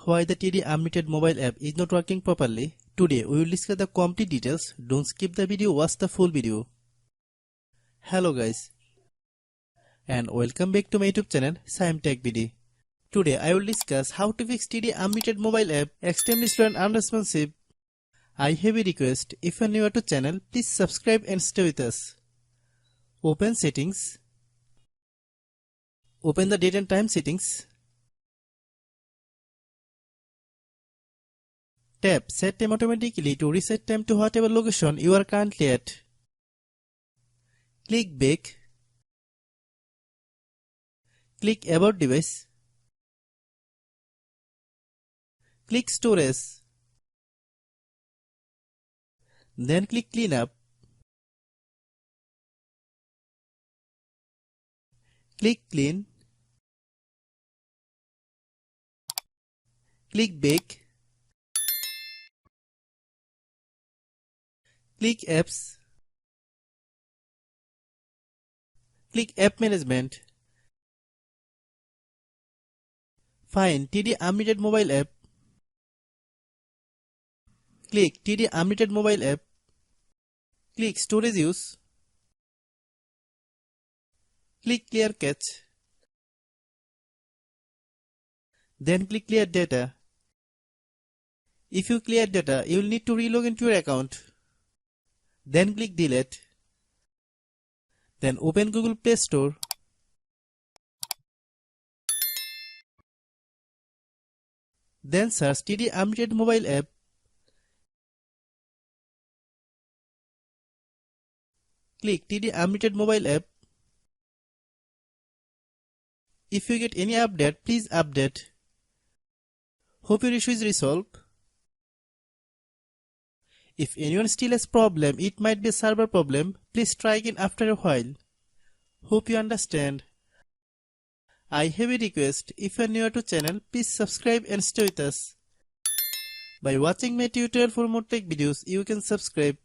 Why the TD Unlimited mobile app is not working properly? Today we will discuss the complete details. Don't skip the video, watch the full video. Hello guys, and welcome back to my YouTube channel Shaem Tech BD. Today I will discuss how to fix TD Unlimited mobile app extremely slow and unresponsive. I have a request. If you are new to channel, please subscribe and stay with us. Open settings. Open the date and time settings. Tap Set Time automatically to reset time to whatever location you are currently at. Click Back. Click About Device. Click Storage. Then click Cleanup. Click Clean. Click Back. Click Apps. Click App Management. Find TD Unlimited mobile app. Click TD Unlimited mobile app. Click Storage Use. Click Clear Cache. Then click Clear Data. If you clear data, you will need to relog into your account. Then click Delete. Then open Google Play Store. Then search TD Unlimited mobile app. Click TD Unlimited mobile app. If you get any update, please update. Hope your issue is resolved. If anyone still has problem, it might be a server problem. Please try again after a while. Hope you understand. I have a request. If you are new to channel, please subscribe and stay with us. By watching my tutorial for more tech videos, you can subscribe.